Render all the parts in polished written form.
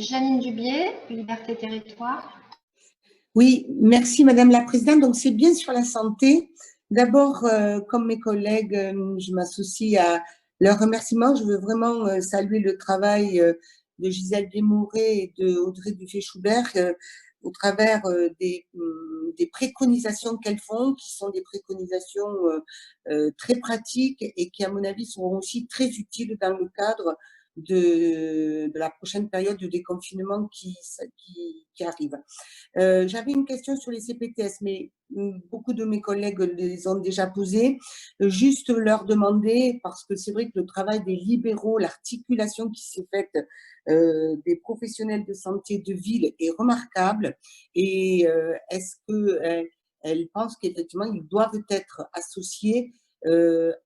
Janine Dubié, Liberté Territoire. Oui, merci Madame la Présidente. Donc, c'est bien sur la santé. D'abord, comme mes collègues, je m'associe à leurs remerciements. Je veux vraiment saluer le travail de Gisèle Desmouret et de Audrey Dufay-Schubert au travers des préconisations qu'elles font, qui sont des préconisations très pratiques et qui, à mon avis, seront aussi très utiles dans le cadre de la prochaine période de déconfinement qui arrive. J'avais une question sur les CPTS, mais beaucoup de mes collègues les ont déjà posées. Juste leur demander, parce que c'est vrai que le travail des libéraux, l'articulation qui s'est faite des professionnels de santé de ville est remarquable. Et est-ce qu'elle pense qu'effectivement, ils doivent être associés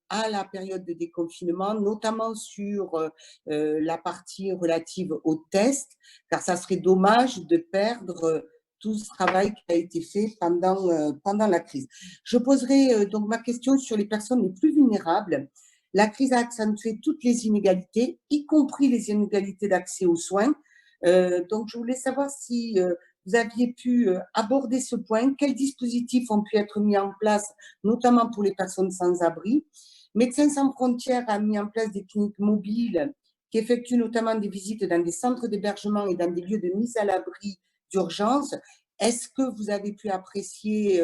à la période de déconfinement, notamment sur la partie relative aux tests, car ça serait dommage de perdre tout ce travail qui a été fait pendant la crise. Je poserai donc ma question sur les personnes les plus vulnérables. La crise a accentué toutes les inégalités, y compris les inégalités d'accès aux soins. Donc, je voulais savoir si vous aviez pu aborder ce point, quels dispositifs ont pu être mis en place, notamment pour les personnes sans abri. Médecins sans frontières a mis en place des cliniques mobiles qui effectuent notamment des visites dans des centres d'hébergement et dans des lieux de mise à l'abri d'urgence. Est-ce que vous avez pu apprécier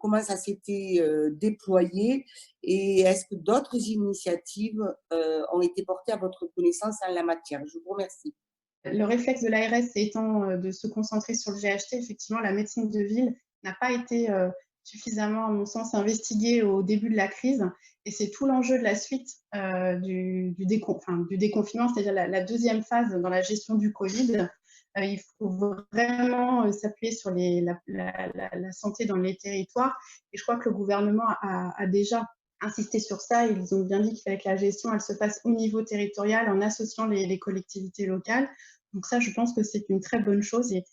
comment ça s'était déployé et est-ce que d'autres initiatives ont été portées à votre connaissance en la matière? Je vous remercie. Le réflexe de l'ARS étant de se concentrer sur le GHT, effectivement, la médecine de ville n'a pas été suffisamment, à mon sens, investiguée au début de la crise. Et c'est tout l'enjeu de la suite du déconfinement, c'est-à-dire la deuxième phase dans la gestion du Covid. Il faut vraiment s'appuyer sur la santé dans les territoires. Et je crois que le gouvernement a déjà insisté sur ça. Ils ont bien dit qu'il fallait que la gestion elle se fasse au niveau territorial en associant les collectivités locales. Donc ça, je pense que c'est une très bonne chose et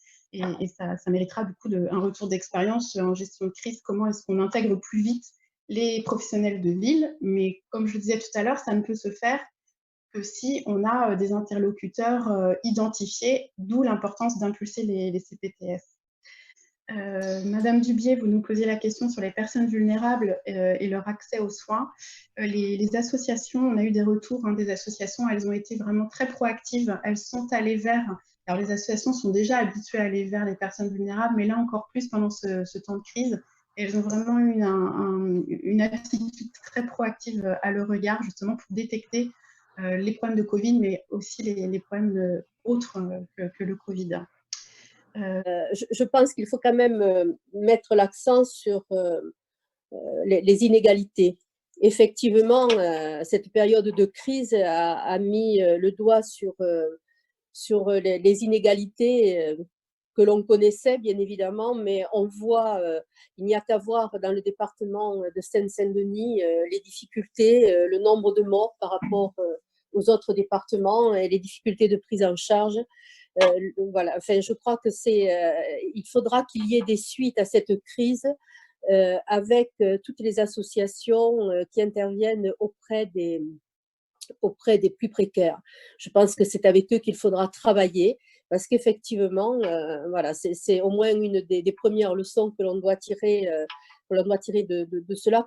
ça méritera du coup un retour d'expérience en gestion de crise. Comment est-ce qu'on intègre plus vite les professionnels de ville? Mais comme je le disais tout à l'heure, ça ne peut se faire que si on a des interlocuteurs identifiés, d'où l'importance d'impulser les CPTS. Madame Dubié, vous nous posiez la question sur les personnes vulnérables et leur accès aux soins. Les associations, on a eu des retours des associations, elles ont été vraiment très proactives, elles sont allées vers, alors les associations sont déjà habituées à aller vers les personnes vulnérables, mais là encore plus pendant ce temps de crise, elles ont vraiment eu une attitude très proactive à leur regard, justement pour détecter les problèmes de Covid, mais aussi les problèmes autres que le Covid. Je pense qu'il faut quand même mettre l'accent sur les inégalités. Effectivement, cette période de crise a mis le doigt sur les inégalités que l'on connaissait, bien évidemment, mais on voit, il n'y a qu'à voir dans le département de Seine-Saint-Denis les difficultés, le nombre de morts par rapport aux autres départements et les difficultés de prise en charge. Voilà, enfin, je crois que il faudra qu'il y ait des suites à cette crise avec toutes les associations qui interviennent auprès des plus précaires. Je pense que c'est avec eux qu'il faudra travailler parce qu'effectivement, voilà, c'est au moins une des premières leçons que l'on doit tirer de cela.